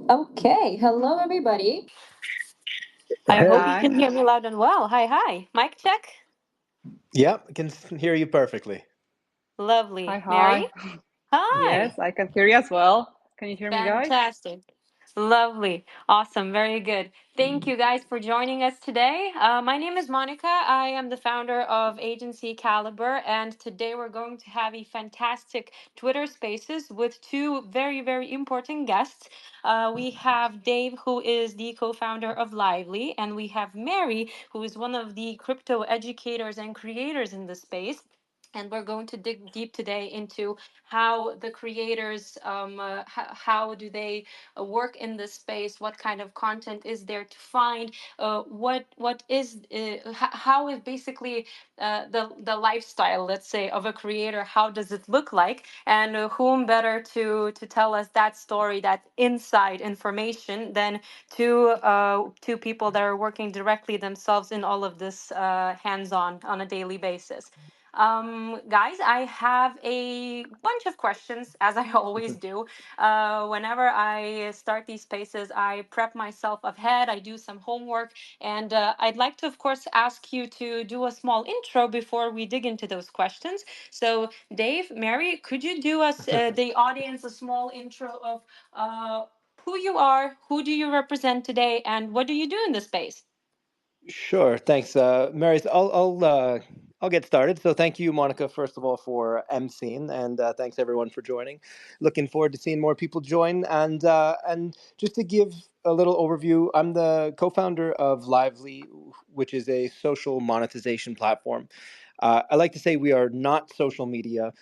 Okay, hello everybody. I Hey. hope you can Hi. hear me loud and well. Hi, hi. Mic check. Yep, I can hear you perfectly. Hi, Lovely. Mary? hi. Hi. Yes, I can hear you as well. Can you hear me, guys? Fantastic. Lovely. Awesome. Very good. Thank you guys for joining us today. My name is Monica. I am the founder of Agency Caliber, and today we're going to have a fantastic Twitter Spaces with two very, very important guests. We have Dave, who is the co founder of Lively, and we have Mary, who is one of the crypto educators and creators in the space. And we're going to dig deep today into how the creators, how do they work in this space, what kind of content is there to find, what is how is basically the lifestyle, let's say, of a creator, how does it look like, and whom better to tell us that story, that inside information, than two people that are working directly themselves in all of this, hands on a daily basis. Guys, I have a bunch of questions, as I always do. Whenever I start these spaces, I prep myself ahead, I do some homework, and I'd like to, of course, ask you to do a small intro before we dig into those questions. So, Dave, Mary, could you do us, the audience, a small intro of who you are, who do you represent today, and what do you do in the space? Sure, thanks, Mary. I'll get started. So, thank you, Monica, first of all, for emceeing, and thanks everyone for joining. Looking forward to seeing more people join. And just to give a little overview, I'm the co-founder of Lively, which is a social monetization platform. I like to say we are not social media.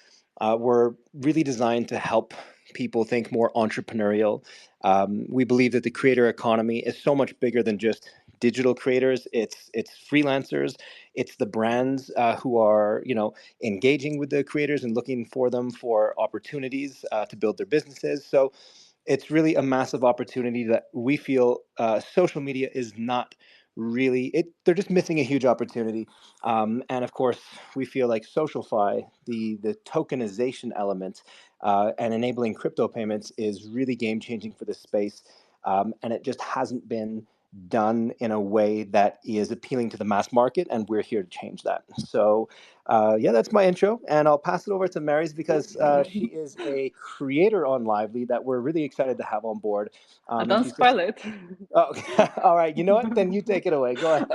We're really designed to help people think more entrepreneurial. We believe that the creator economy is so much bigger than just digital creators. It's freelancers, it's the brands who are engaging with the creators and looking for them for opportunities to build their businesses. So it's really a massive opportunity that we feel social media is not really it. They're just missing a huge opportunity. And of course, we feel like SocialFi, the tokenization element and enabling crypto payments, is really game changing for this space. And it just hasn't been done in a way that is appealing to the mass market, and we're here to change that. So yeah, that's my intro, and I'll pass it over to Mary's because she is a creator on Lively that we're really excited to have on board. And Don't she's just, spoil it. oh, all right. You know what? Then you take it away. Go ahead.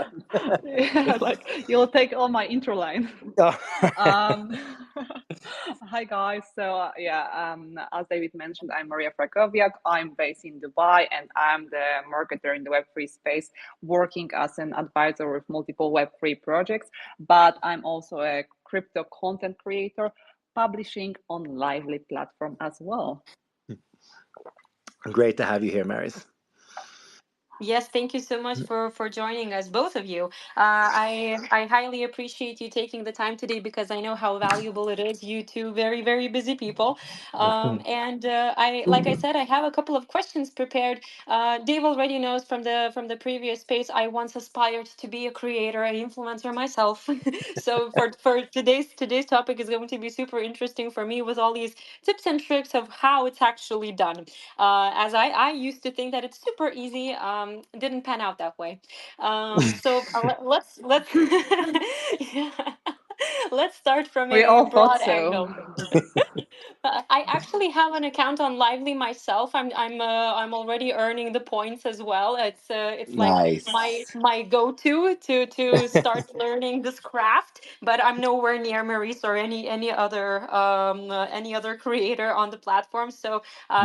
Yeah, like you'll take all my intro line. All right. Um, Hi guys. As David mentioned, I'm Maria Frakowiak. I'm based in Dubai, and I'm the marketer in the Web3 space, working as an advisor with multiple Web3 projects. But I'm also a crypto content creator, publishing on Lively platform as well. Great to have you here, Marys. Yes, thank you so much for joining us, both of you. I highly appreciate you taking the time today because I know how valuable it is. You two very very busy people, and I like I said, I have a couple of questions prepared. Dave already knows from the previous space. I once aspired to be a creator, an influencer myself. So for today's topic is going to be super interesting for me with all these tips and tricks of how it's actually done. As I used to think that it's super easy. Didn't pan out that way. Let's yeah. Let's start from We a all thought broad so. angle. I actually have an account on Lively myself. I'm already earning the points as well. It's like my Nice. my go-to to start learning this craft. But I'm nowhere near Maurice or any other creator on the platform. So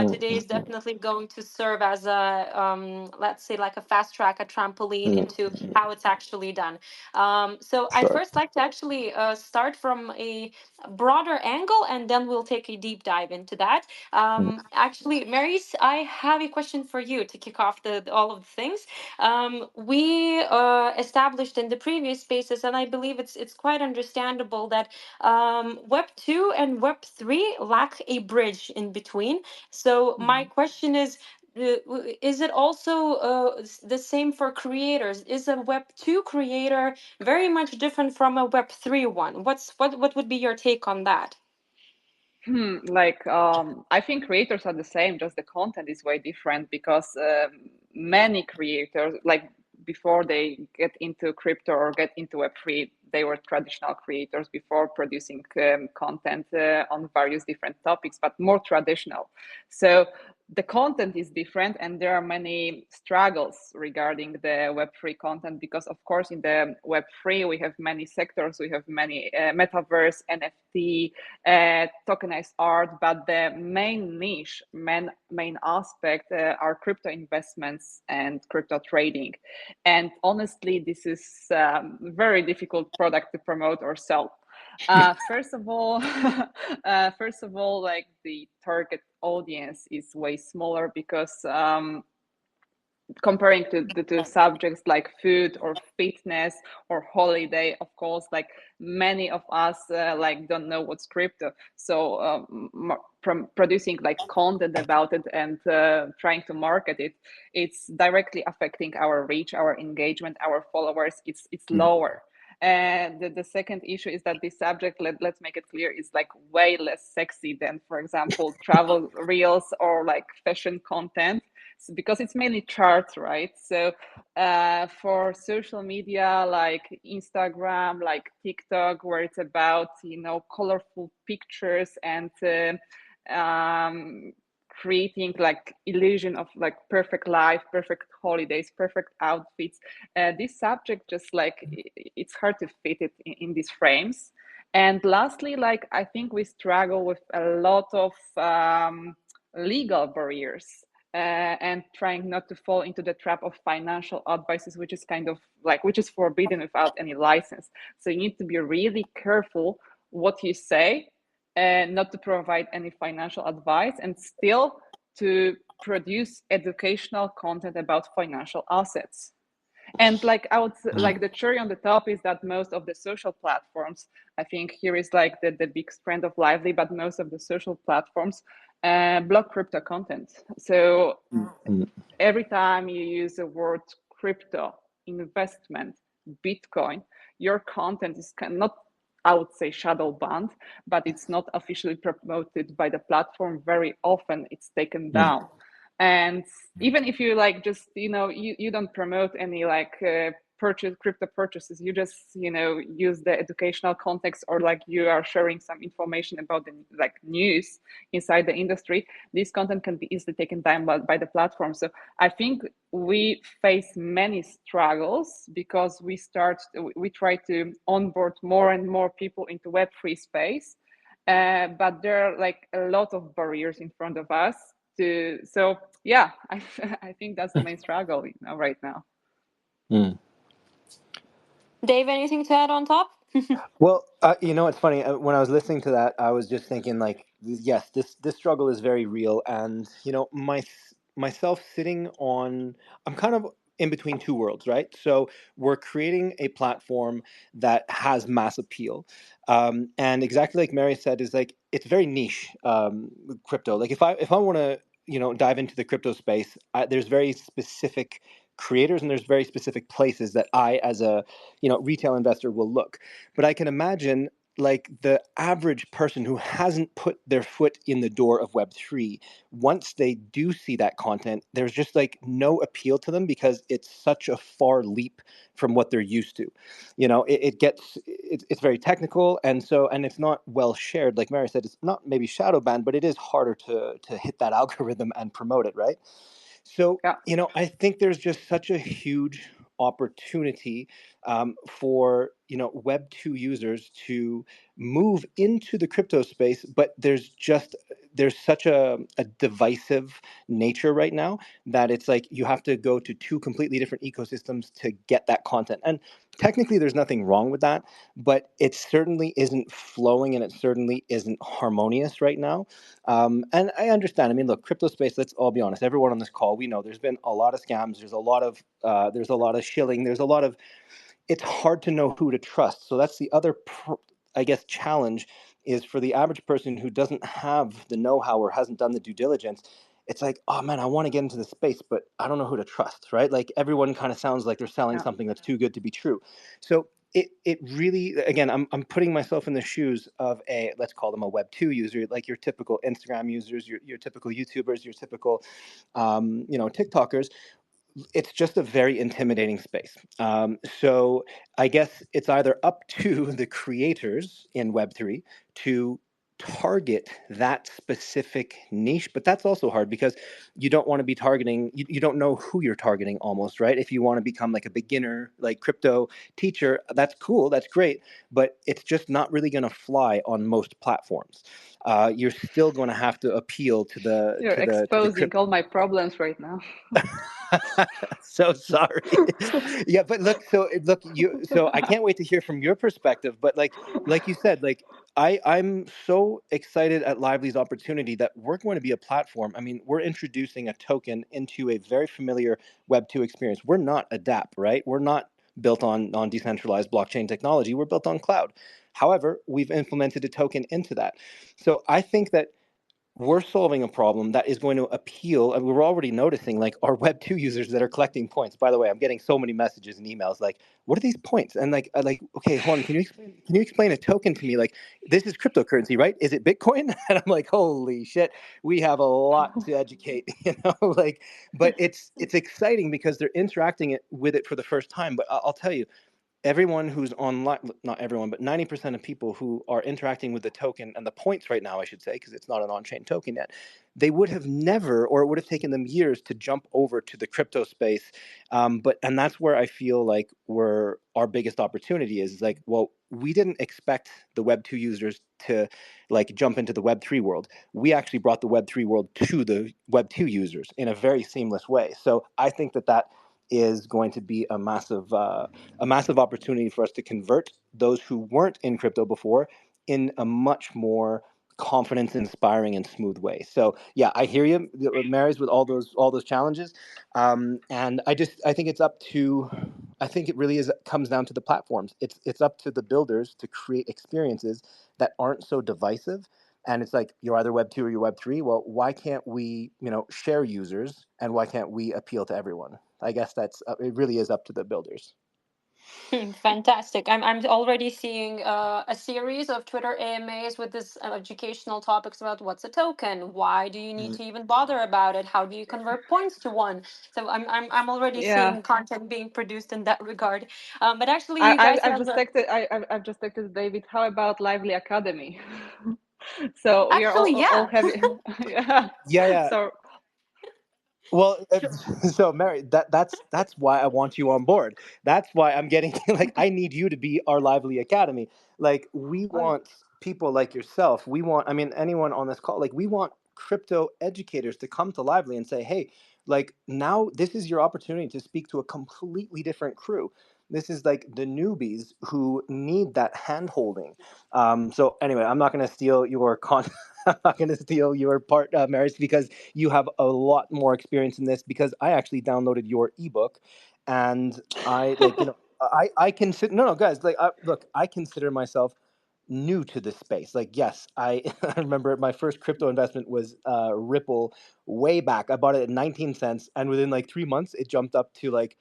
today is definitely going to serve as a, let's say, like a fast track, a trampoline into how it's actually done. So I'd Sure. first like to actually start from a broader angle, and then we'll take a deep dive into that. Actually, Mary's, I have a question for you to kick off all of the things. We established in the previous spaces, and I believe it's quite understandable that Web 2 and Web 3 lack a bridge in between. So my question is it also the same for creators? Is a Web 2 creator very much different from a Web 3 one? What would be your take on that? I think creators are the same, just the content is way different because many creators, like before they get into crypto or get into Web3, they were traditional creators before producing content on various different topics, but more traditional. So the content is different, and there are many struggles regarding the Web3 content because, of course, in the Web3 we have many sectors, we have many metaverse, NFT, tokenized art, but the main niche, main aspect are crypto investments and crypto trading. And honestly, this is very difficult product to promote or sell. First of all, like the target audience is way smaller because comparing to the two subjects like food or fitness or holiday, of course, like many of us like don't know what's crypto, so producing like content about it and trying to market it, it's directly affecting our reach, our engagement, our followers. It's lower. And the second issue is that this subject, let's make it clear, is like way less sexy than, for example, travel reels or like fashion content, because it's mainly charts, right? So for social media like Instagram, like TikTok, where it's about, colorful pictures and creating like illusion of like perfect life, perfect holidays, perfect outfits, this subject just like it's hard to fit it in these frames. And lastly, like I think we struggle with a lot of legal barriers, and trying not to fall into the trap of financial advices, which is kind of like, which is forbidden without any license. So you need to be really careful what you say, and not to provide any financial advice, and still to produce educational content about financial assets. And like I would like the cherry on the top is that most of the social platforms, I think here is like the big strength of Lively, but most of the social platforms block crypto content. So every time you use the word crypto, investment, Bitcoin, your content is not, I would say, shadow banned, but it's not officially promoted by the platform. Very often it's taken down. And even if you like just, you don't promote any like crypto purchases, you just, use the educational context, or like you are sharing some information about the like news inside the industry, this content can be easily taken down by the platform. So I think we face many struggles because we try to onboard more and more people into Web3 space, but there are like a lot of barriers in front of us. So yeah, I think that's the main struggle right now. Dave, anything to add on top? Well, it's funny. When I was listening to that, I was just thinking, like, yes, this struggle is very real, and myself sitting on, I'm kind of in between two worlds, right? So we're creating a platform that has mass appeal, and exactly like Mary said, is like it's very niche, crypto. Like if I want to dive into the crypto space, there's very specific creators and there's very specific places that I, as a retail investor, will look. But I can imagine, like, the average person who hasn't put their foot in the door of Web3, once they do see that content, there's just like no appeal to them because it's such a far leap from what they're used to. It's very technical, and it's not well shared. Like Mary said, it's not maybe shadow banned, but it is harder to hit that algorithm and promote it, right? So, Yeah. I think there's just such a huge opportunity for Web2 users to move into the crypto space, but there's such a divisive nature right now that it's like you have to go to two completely different ecosystems to get that content. And technically, there's nothing wrong with that, but it certainly isn't flowing and it certainly isn't harmonious right now. And I understand. I mean, look, crypto space. Let's all be honest. Everyone on this call, we know there's been a lot of scams. There's a lot of shilling. There's a lot of. It's hard to know who to trust. So that's the other, I guess, challenge is for the average person who doesn't have the know-how or hasn't done the due diligence. It's like, oh man, I want to get into the space, but I don't know who to trust, right? Like everyone kind of sounds like they're selling Yeah. something that's too good to be true. So it really, again, I'm putting myself in the shoes of a, let's call them a Web 2 user, like your typical Instagram users, your typical YouTubers, your typical TikTokers. It's just a very intimidating space. So I guess it's either up to the creators in Web3 to target that specific niche, but that's also hard because you don't want to be targeting, you don't know who you're targeting almost, right? If you want to become like a beginner, like crypto teacher, that's cool, that's great, but it's just not really going to fly on most platforms. You're still going to have to appeal to the You're to the to the exposing crypto. all my problems right now. So sorry. Yeah, but so I can't wait to hear from your perspective, but like you said, like I'm so excited at Lively's opportunity that we're going to be a platform. I mean, we're introducing a token into a very familiar Web 2 experience. We're not a DApp, right? We're not built on decentralized blockchain technology. We're built on cloud. However, we've implemented a token into that. So I think that we're solving a problem that is going to appeal. And we're already noticing like our Web 2 users that are collecting points. By the way, I'm getting so many messages and emails like, what are these points? And okay, hold on, can you explain a token to me? Like, this is cryptocurrency, right? Is it Bitcoin? And I'm like, holy shit, we have a lot to educate, like, but it's exciting because they're interacting with it for the first time. But I'll tell you, everyone who's online, not everyone, but 90% of people who are interacting with the token and the points right now, I should say, because it's not an on-chain token yet, they would have never, or it would have taken them years to jump over to the crypto space. And that's where I feel like where our biggest opportunity is like, well, we didn't expect the Web 2 users to like jump into the Web 3 world. We actually brought the Web 3 world to the Web 2 users in a very seamless way. So I think that is going to be a massive opportunity for us to convert those who weren't in crypto before in a much more confidence inspiring and smooth way. So yeah, I hear you, Marys, with all those challenges. And I think it's up to, I think it really is comes down to the platforms. It's up to the builders to create experiences that aren't so divisive. And it's like, you're either Web 2 or you're Web 3. Well, why can't we, share users, and why can't we appeal to everyone? I guess it really is up to the builders. Fantastic. I'm already seeing a series of Twitter AMAs with this educational topics about what's a token, why do you need Mhm. to even bother about it, how do you convert points to one. So I'm already Yeah, seeing content being produced in that regard. But actually, you guys I've have just texted. I've just texted David. How about Lively Academy? So we are actually, all yeah. having. Yeah. Yeah, yeah. So Well, so Mary, that's why I want you on board. That's why I'm getting like I need you to be our Lively Academy. Like we I want people like yourself. We want, I mean, anyone on this call. Like we want crypto educators to come to Lively and say, "Hey, like now this is your opportunity to speak to a completely different crew. This is like the newbies who need that hand holding." So anyway, I'm not going to steal your I'm not going to steal your part, Maris, because you have a lot more experience in this. Because I actually downloaded your ebook, and I like I consider, no, guys, like look, I consider myself new to this space. Like, yes, I I remember my first crypto investment was Ripple way back. I bought it at 19 cents, and within like 3 months, it jumped up to like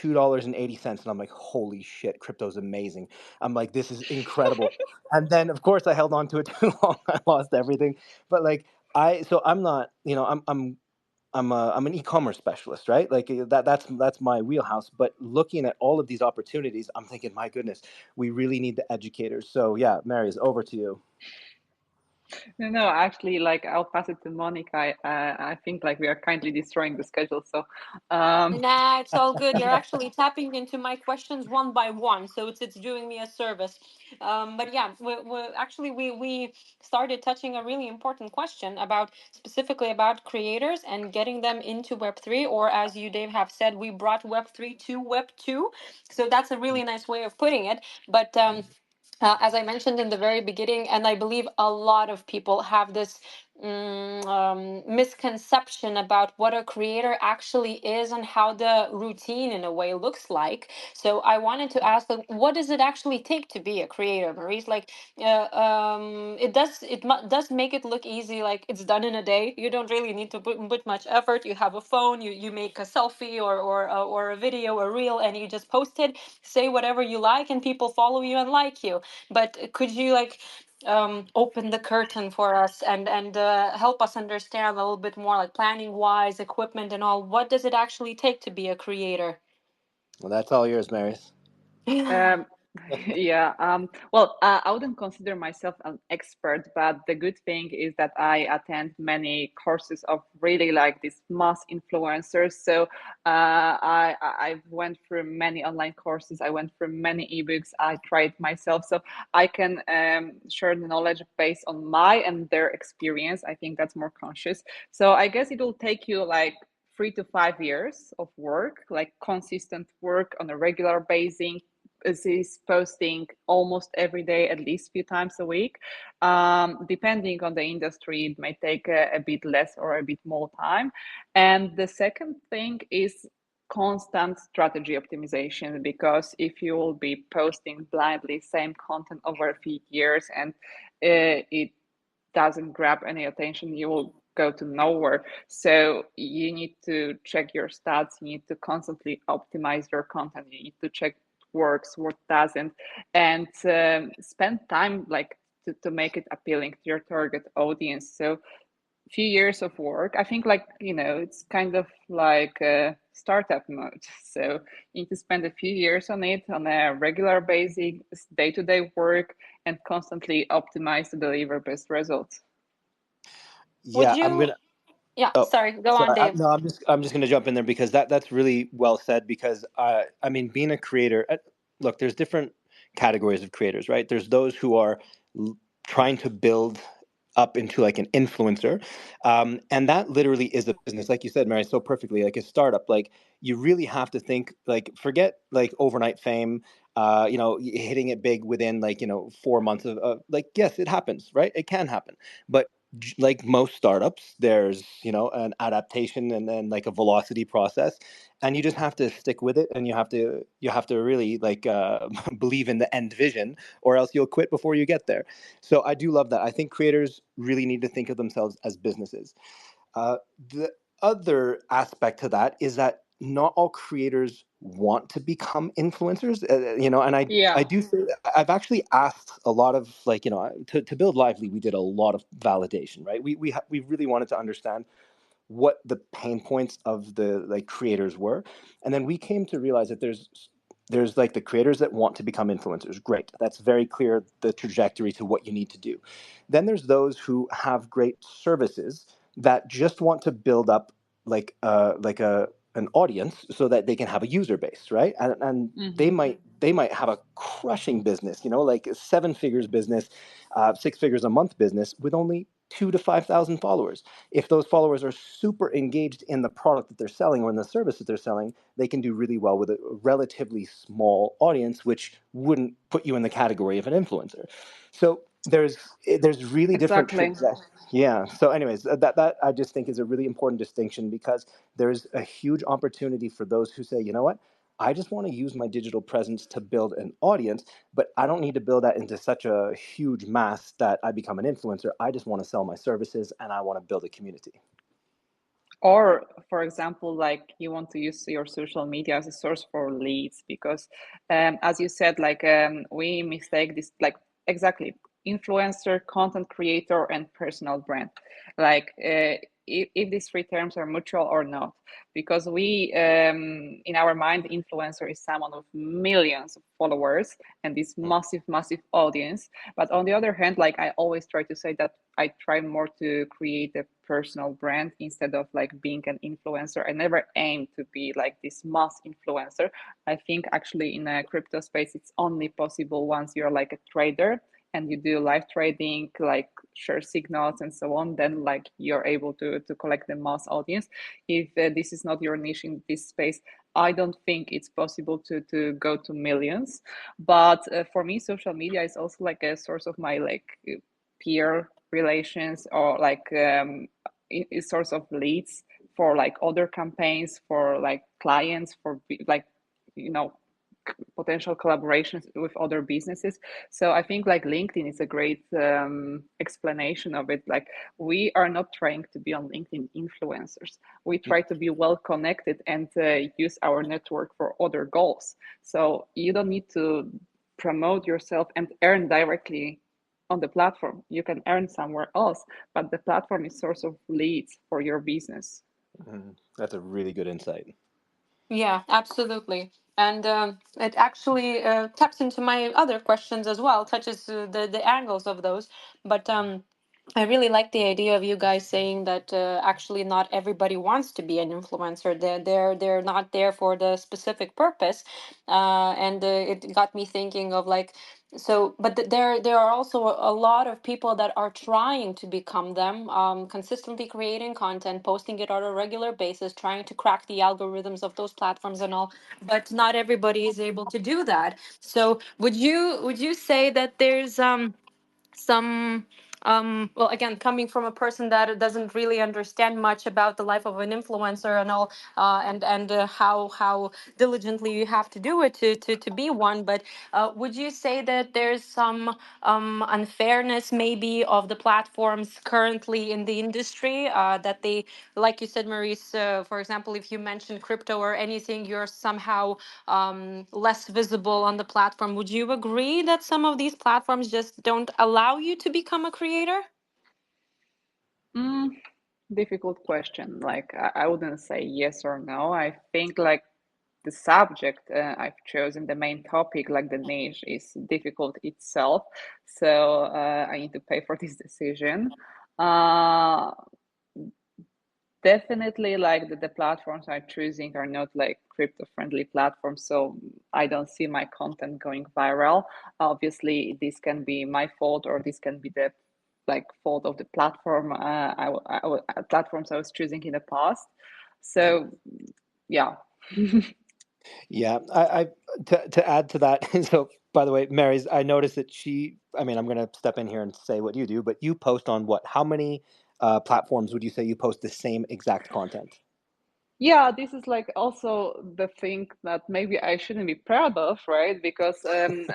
$2.80, and I'm like, holy shit, crypto's amazing. I'm like, this is incredible. And then of course I held on to it too long. I lost everything. But like I'm not, I'm an e-commerce specialist, right? Like that's my wheelhouse. But looking at all of these opportunities, I'm thinking, my goodness, we really need the educators. So yeah, Marius, over to you. no, actually, like I'll pass it to Monica. I think like we are kindly destroying the schedule. So, um, Nah, it's all good. You're actually tapping into my questions one by one, so it's doing me a service. But yeah, we started touching a really important question about specifically about creators and getting them into Web3, or as you, Dave, have said, we brought Web3 to Web2. So that's a really nice way of putting it. But as I mentioned in the very beginning, and I believe a lot of people have this misconception about what a creator actually is and how the routine in a way looks like. So I wanted to ask, like, what does it actually take to be a creator, Maurice? Like, does make it look easy, like it's done in a day. You don't really need to put much effort. You have a phone, you make a selfie or a video, a reel, and you just post it, say whatever you like, and people follow you and like you. But could you, like, open the curtain for us and help us understand a little bit more, like planning wise, equipment and all? What does it actually take to be a creator? Well, that's all yours, Marius. Um, yeah. Well, I wouldn't consider myself an expert, but the good thing is that I attend many courses of really like these mass influencers. So I went through many online courses. I went through many ebooks. I tried myself, so I can share the knowledge based on my and their experience. I think that's more conscious. So I guess it will take you like 3 to 5 years of work, like consistent work on a regular basis, is posting almost every day, at least a few times a week. Depending on the industry, it may take a bit less or a bit more time. And the second thing is constant strategy optimization, because if you will be posting blindly same content over a few years and it doesn't grab any attention, you will go to nowhere. So you need to check your stats, you need to constantly optimize your content, you need to check works, what doesn't, and spend time like to make it appealing to your target audience. So few years of work, I think, like, it's kind of like a startup mode. So you need to spend a few years on it on a regular basis, day-to-day work, and constantly optimize to deliver best results. Would Yeah, I'm you? gonna. Yeah, Oh, sorry, go on, sorry. Dave. No, I'm just gonna jump in there because that's really well said. Because I mean, being a creator, look, there's different categories of creators, right? There's those who are trying to build up into like an influencer, and that literally is a business, like you said, Mary, so perfectly, like a startup. Like you really have to think, like, forget like overnight fame. Hitting it big within, like, 4 months of, like, yes, it happens, right? It can happen, but like most startups, there's an adaptation and then like a velocity process, and you just have to stick with it, and you have to really like believe in the end vision, or else you'll quit before you get there. So I do love that. I think creators really need to think of themselves as businesses. uh, the other aspect to that is that not all creators want to become influencers, and I Yeah, do say that I've actually asked a lot of, like, to build Lively, we did a lot of validation, right? We really wanted to understand what the pain points of the like creators were, and then we came to realize that there's like the creators that want to become influencers. Great, that's very clear, the trajectory to what you need to do. Then there's those who have great services that just want to build up like a an audience so that they can have a user base, right? And they hmm, might have a crushing business, like a seven figures business, 6 figures a month business with only 2 to 5 thousand followers. If those followers are super engaged in the product that they're selling or in the service that they're selling, they can do really well with a relatively small audience, which wouldn't put you in the category of an influencer. So there's really different exactly. traits. Yeah. So, anyways, that I just think is a really important distinction, because there's a huge opportunity for those who say, you know what, I just want to use my digital presence to build an audience, but I don't need to build that into such a huge mass that I become an influencer. I just want to sell my services and I want to build a community. Or, for example, like you want to use your social media as a source for leads, because, as you said, like we mistake this, like, exactly, influencer, content creator, and personal brand. Like, if these three terms are mutual or not, because we, in our mind, influencer is someone with millions of followers and this massive, massive audience. But on the other hand, like I always try to say that I try more to create a personal brand instead of like being an influencer. I never aim to be like this mass influencer. I think actually in a crypto space, it's only possible once you're like a trader and you do live trading, like share signals and so on, then like you're able to collect the mass audience. If this is not your niche in this space, I don't think it's possible to go to millions. But for me, social media is also like a source of my like peer relations or like source of leads for like other campaigns, for like clients, for like potential collaborations with other businesses. So I think like LinkedIn is a great explanation of it. Like, we are not trying to be on LinkedIn influencers. We try to be well connected and use our network for other goals. So you don't need to promote yourself and earn directly on the platform. You can earn somewhere else, but the platform is source of leads for your business. That's a really good insight. Yeah, absolutely. And it actually taps into my other questions as well, touches the angles of those. But I really like the idea of you guys saying that actually not everybody wants to be an influencer. They're not there for the specific purpose. And it got me thinking of like, so but there are also a lot of people that are trying to become them, consistently creating content, posting it on a regular basis, trying to crack the algorithms of those platforms and all, but not everybody is able to do that. So would you say that there's some well, again, coming from a person that doesn't really understand much about the life of an influencer and all, and how diligently you have to do it to be one, but would you say that there's some unfairness maybe of the platforms currently in the industry, that they, like you said, Maurice, for example, if you mention crypto or anything, you're somehow less visible on the platform. Would you agree that some of these platforms just don't allow you to become a creator? Mm, difficult question. Like, I wouldn't say yes or no. I think like the subject I've chosen, the main topic, like the niche, is difficult itself. So I need to pay for this decision. Uh, Definitely, like the platforms I'm choosing are not like crypto friendly platforms. So I don't see my content going viral. Obviously, this can be my fault, or this can be the like fault of the platform. Platforms I was choosing in the past. So yeah. Yeah, I to add to that. So, by the way, Mary's, I noticed that I mean, I'm going to step in here and say what you do, but you post on what? How many platforms would you say you post the same exact content? Yeah, this is like also the thing that maybe I shouldn't be proud of, right? Because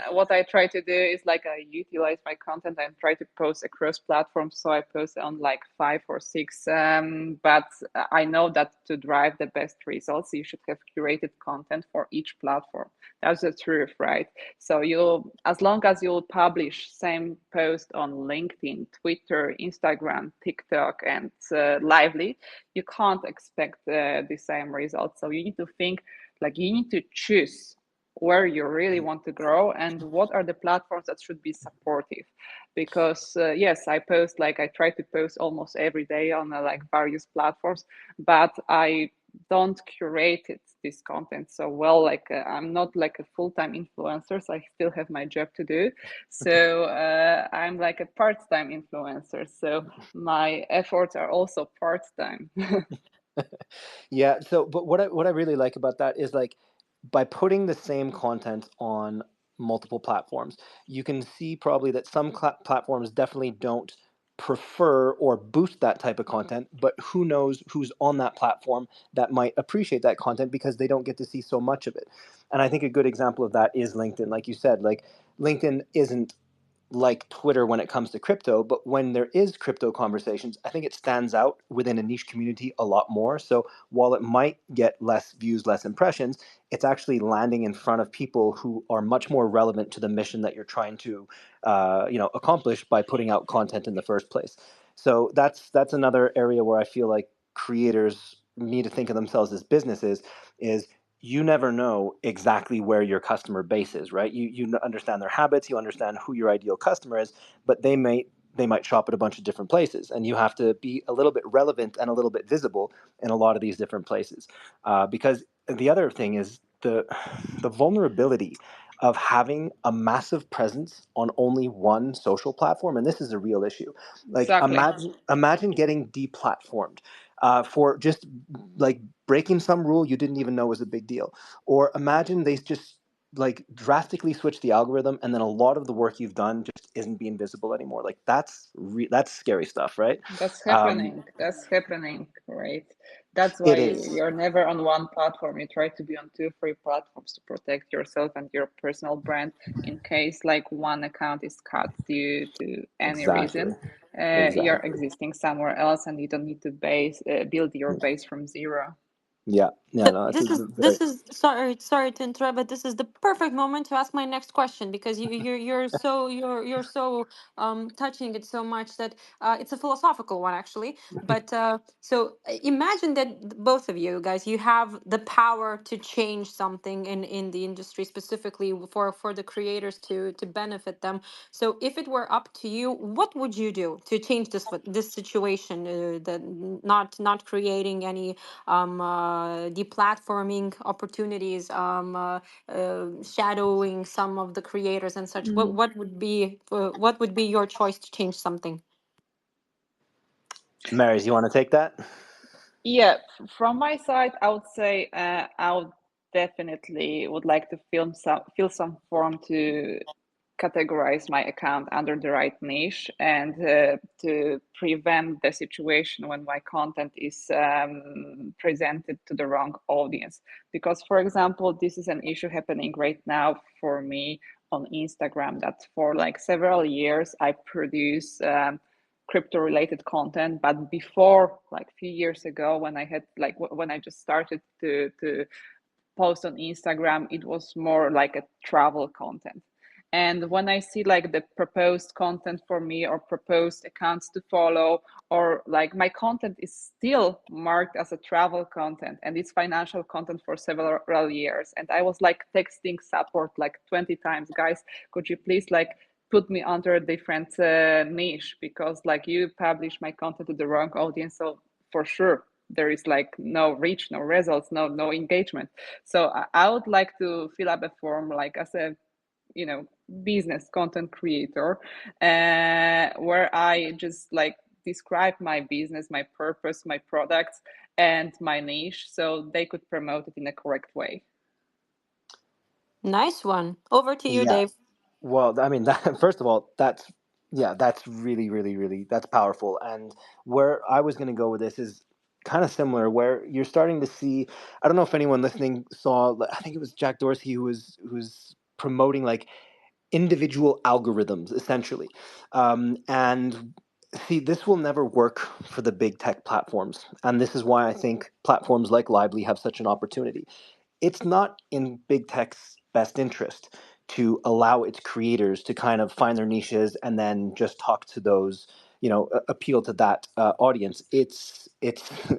what I try to do is like I utilize my content and try to post across platforms. So I post on like five or six. But I know that to drive the best results, you should have curated content for each platform. That's the truth, right? So you, as long as you'll publish same post on LinkedIn, Twitter, Instagram, TikTok, and Lively, you can't expect the same results. So you need to think, like, you need to choose where you really want to grow and what are the platforms that should be supportive. Because yes, I try to post almost every day on like various platforms, but I don't curate this content so well. Like I'm not like a full-time influencer, so I still have my job to do. So I'm like a part-time influencer, so my efforts are also part-time. Yeah. So, but what I really like about that is like by putting the same content on multiple platforms, you can see probably that some platforms definitely don't prefer or boost that type of content, but who knows who's on that platform that might appreciate that content because they don't get to see so much of it. And I think a good example of that is LinkedIn. Like you said, like LinkedIn isn't like Twitter when it comes to crypto, but when there is crypto conversations, I think it stands out within a niche community a lot more. So while it might get less views, less impressions, it's actually landing in front of people who are much more relevant to the mission that you're trying to, accomplish by putting out content in the first place. So that's another area where I feel like creators need to think of themselves as businesses. Is you never know exactly where your customer base is, right? You understand their habits, you understand who your ideal customer is, but they might shop at a bunch of different places, and you have to be a little bit relevant and a little bit visible in a lot of these different places. Because the other thing is the vulnerability of having a massive presence on only one social platform, and this is a real issue. Like Exactly. imagine getting deplatformed for just like breaking some rule you didn't even know was a big deal. Or imagine like drastically switch the algorithm, and then a lot of the work you've done just isn't being visible anymore. Like that's scary stuff, right? That's Um, happening. That's happening, right? That's why it is. you're never on one platform. You try to be on two, three platforms to protect yourself and your personal brand in case like one account is cut due to any Exactly. reason. You're Exactly. existing somewhere else, and you don't need to build your base from zero. Yeah. Yeah. Th- No, that's a This is very. this is sorry to interrupt, but this is the perfect moment to ask my next question because you're so touching it so much that it's a philosophical one actually. But imagine that both of you guys, you have the power to change something in the industry specifically for the creators to benefit them. So if it were up to you, what would you do to change this situation? That not creating any deplatforming opportunities, shadowing some of the creators and such. What would be your choice to change something? Marys, you want to take that? Yeah, from my side, I would say I would definitely would like to feel some form to categorize my account under the right niche and to prevent the situation when my content is presented to the wrong audience. Because, for example, this is an issue happening right now for me on Instagram that for like several years I produce crypto related content, but before like a few years ago when I had like when I just started to post on Instagram, it was more like a travel content. And when I see like the proposed content for me or proposed accounts to follow, or like my content is still marked as a travel content and it's financial content for several years. And I was like texting support like 20 times, guys, could you please like put me under a different niche because like you publish my content to the wrong audience. So for sure, there is like no reach, no results, no engagement. So I would like to fill up a form like as a business content creator, where I just like describe my business, my purpose, my products, and my niche, so they could promote it in a correct way. Nice one. Over to you, Yeah. Dave. Well, I mean, that, first of all, that's really, really, really, that's powerful. And where I was going to go with this is kind of similar, where you're starting to see. I don't know if anyone listening saw. I think it was Jack Dorsey who was promoting like individual algorithms, essentially. And see, this will never work for the big tech platforms, and this is why I think platforms like Lively have such an opportunity. It's not in big tech's best interest to allow its creators to kind of find their niches and then just talk to those, appeal to that audience. It's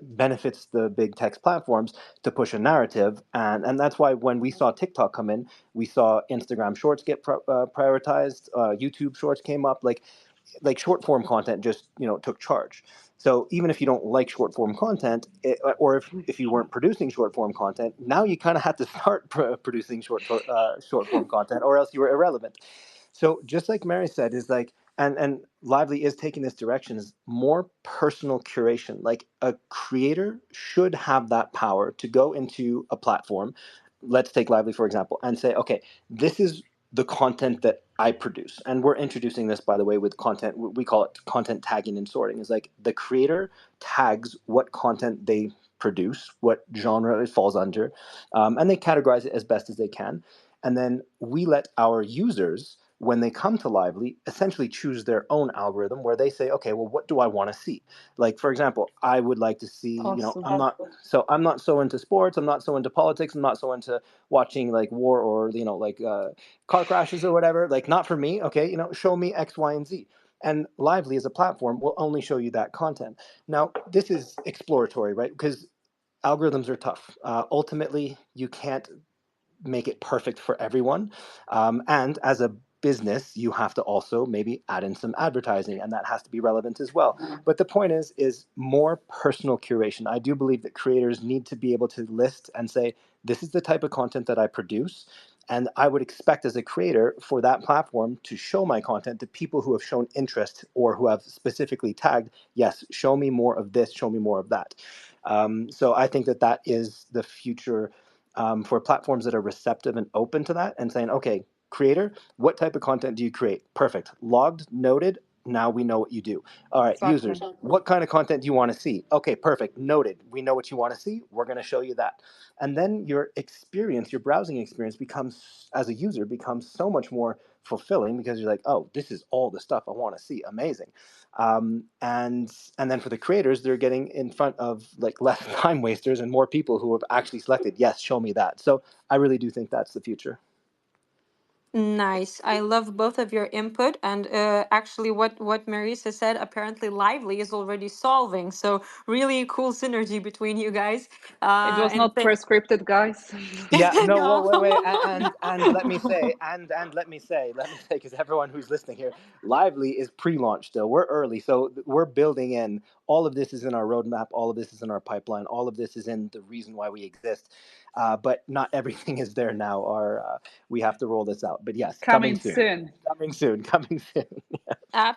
benefits the big tech platforms to push a narrative, and that's why when we saw TikTok come in, we saw Instagram Shorts get prioritized. YouTube Shorts came up. Like short form content just took charge. So even if you don't like short form content, or if you weren't producing short form content, now you kind of had to start producing short form content, or else you were irrelevant. So just like Mary said, is like, and Lively is taking this direction, is more personal curation. Like a creator should have that power to go into a platform. Let's take Lively for example, and say, okay, this is the content that I produce. And we're introducing this, by the way, with content. We call it content tagging and sorting. Is like the creator tags what content they produce, what genre it falls under, and they categorize it as best as they can. And then we let our users, when they come to Lively, essentially choose their own algorithm where they say, okay, well, what do I want to see? Like, for example, I would like to see, Awesome. I'm not so into sports, I'm not so into politics, I'm not so into watching like war or like car crashes or whatever. Like, not for me. Okay, show me X, Y, and Z. And Lively as a platform will only show you that content. Now, this is exploratory, right? Because algorithms are tough. Ultimately, you can't make it perfect for everyone. And as a business, you have to also maybe add in some advertising, and that has to be relevant as well. But the point is more personal curation. I do believe that creators need to be able to list and say, this is the type of content that I produce. And I would expect as a creator for that platform to show my content to people who have shown interest or who have specifically tagged, yes, show me more of this, show me more of that. So I think that is the future for platforms that are receptive and open to that and saying, okay, creator, what type of content do you create? Perfect. Logged, noted. Now we know what you do. All right, Exactly. users, what kind of content do you want to see? Okay, perfect. Noted. We know what you want to see. We're going to show you that. And then your experience, your browsing experience becomes, as a user, becomes so much more fulfilling because you're like, oh, this is all the stuff I want to see. Amazing. And then for the creators, they're getting in front of like less time wasters and more people who have actually selected, yes, show me that. So I really do think that's the future. Nice. I love both of your input, and actually, what Marisa said, apparently Lively is already solving. So really cool synergy between you guys. It was And not pre-scripted, guys. Yeah, no, no. well, wait, and let me say, because everyone who's listening here, Lively is pre-launch still. We're early, so we're building in. All of this is in our roadmap. All of this is in our pipeline. All of this is in the reason why we exist. But not everything is there now. We have to roll this out. But yes, coming Coming soon. soon. Coming soon. Coming soon.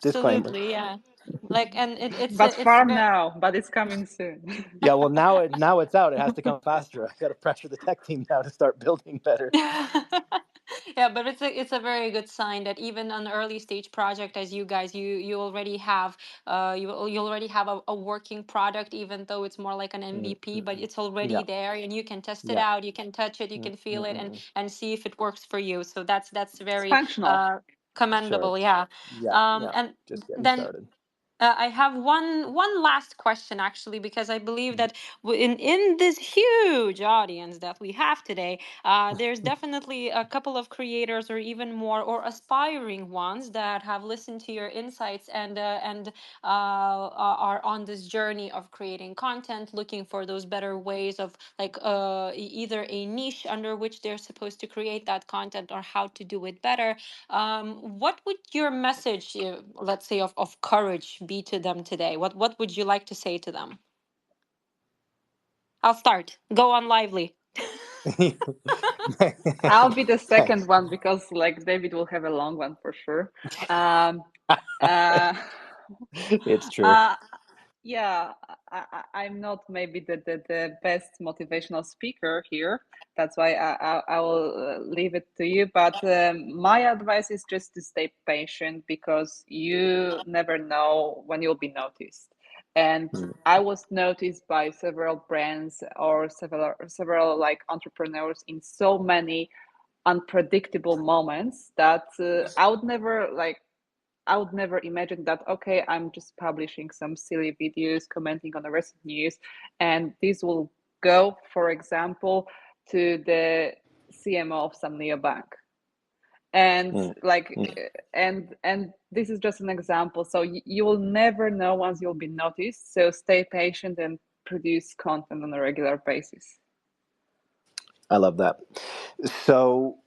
Disclaimer. Absolutely, yeah. Like, and But it's far very. now, but it's coming soon. Yeah, well, now it's out. It has to come faster. I got to pressure the tech team now to start building better. Yeah, but it's a very good sign that even an early stage project as you guys, you already have you already have a working product, even though it's more like an Mm, MVP, mm, but mm. it's already Yeah, there and you can test it yeah. out, you can touch it, you Mm, can feel mm, it, mm, mm. and see if it works for you. So that's It's very functional. Sure. commendable, yeah. Yeah, yeah. And Just getting then started. I have one last question actually, because I believe that in this huge audience that we have today, there's definitely a couple of creators or even more or aspiring ones that have listened to your insights and are on this journey of creating content, looking for those better ways of like either a niche under which they're supposed to create that content or how to do it better. What would your message, let's say, of courage be to them today? What would you like to say to them? I'll start. Go on Lively. I'll be the second Thanks. one because like David will have a long one for sure. Um, uh, It's true. uh, yeah, I'm not maybe the best motivational speaker here. That's why I will leave it to you. But my advice is just to stay patient because you never know when you'll be noticed. And Mm, I was noticed by several brands or several like entrepreneurs in so many unpredictable moments that I would never imagine that, okay, I'm just publishing some silly videos, commenting on the recent news, and this will go, for example, to the CMO of some neobank. And mm, like, mm. and this is just an example. So you will never know once you'll be noticed. So stay patient and produce content on a regular basis. I love that. So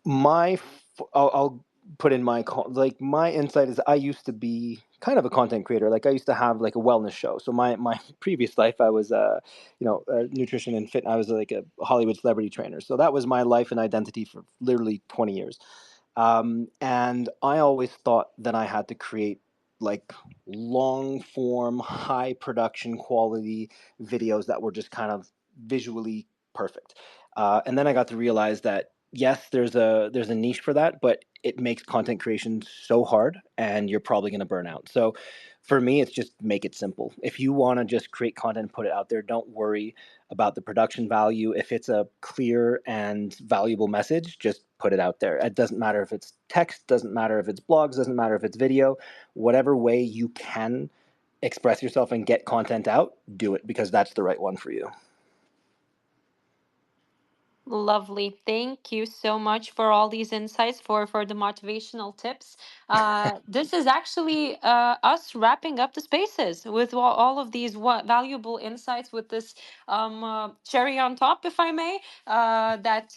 I'll put in like my insight is I used to be kind of a content creator. Like I used to have like a wellness show. So my previous life I was nutrition and fit. I was like a Hollywood celebrity trainer. So that was my life and identity for literally 20 years. And I always thought that I had to create like long form, high production quality videos that were just kind of visually perfect. And then I got to realize that yes, there's a niche for that, but it makes content creation so hard, and you're probably going to burn out. So for me, it's just make it simple. If you want to just create content and put it out there, don't worry about the production value. If it's a clear and valuable message, just put it out there. It doesn't matter if it's text, doesn't matter if it's blogs, doesn't matter if it's video, whatever way you can express yourself and get content out, do it because that's the right one for you. Lovely. Thank you so much for all these insights, for the motivational tips. This is actually us wrapping up the spaces with all of these valuable insights with this cherry on top, if I may, that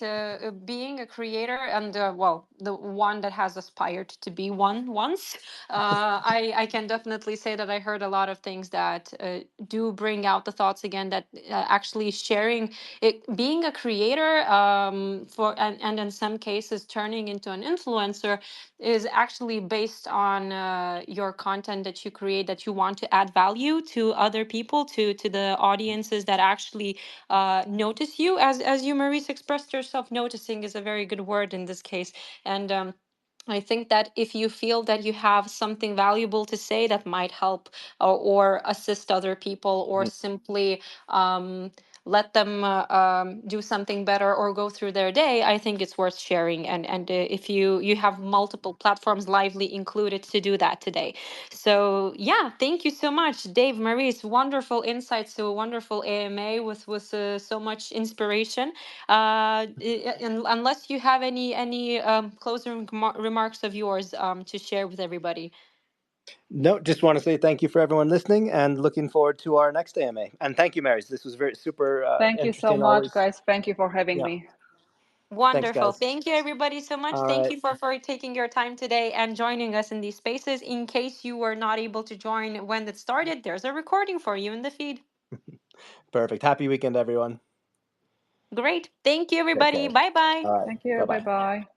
being a creator and well, the one that has aspired to be one once, I can definitely say that I heard a lot of things that do bring out the thoughts again that actually sharing it, being a creator and in some cases turning into an influencer is actually based on your content that you create, that you want to add value to other people, to the audiences that actually notice you. As you, Maurice, expressed yourself, noticing is a very good word in this case. And I think that if you feel that you have something valuable to say that might help or assist other people, or simply let them do something better or go through their day, I think it's worth sharing. And if you have multiple platforms, Lively included, to do that today. So yeah, thank you so much, Dave, Maurice. Wonderful insights to a wonderful AMA with so much inspiration. Unless you have any closing remarks of yours to share with everybody. No, just want to say thank you for everyone listening, and looking forward to our next AMA. And thank you, Mary. This was very super Thank you so interesting. much, Always, guys. Thank you for having yeah. me. Thanks, Wonderful. guys. Thank you, everybody, so much. All Thank right, you for taking your time today and joining us in these spaces. In case you were not able to join when it started, there's a recording for you in the feed. perfect. Happy weekend, everyone. Great. Thank you, Take everybody. care. Bye bye. All right, Thank you. bye Bye bye. bye.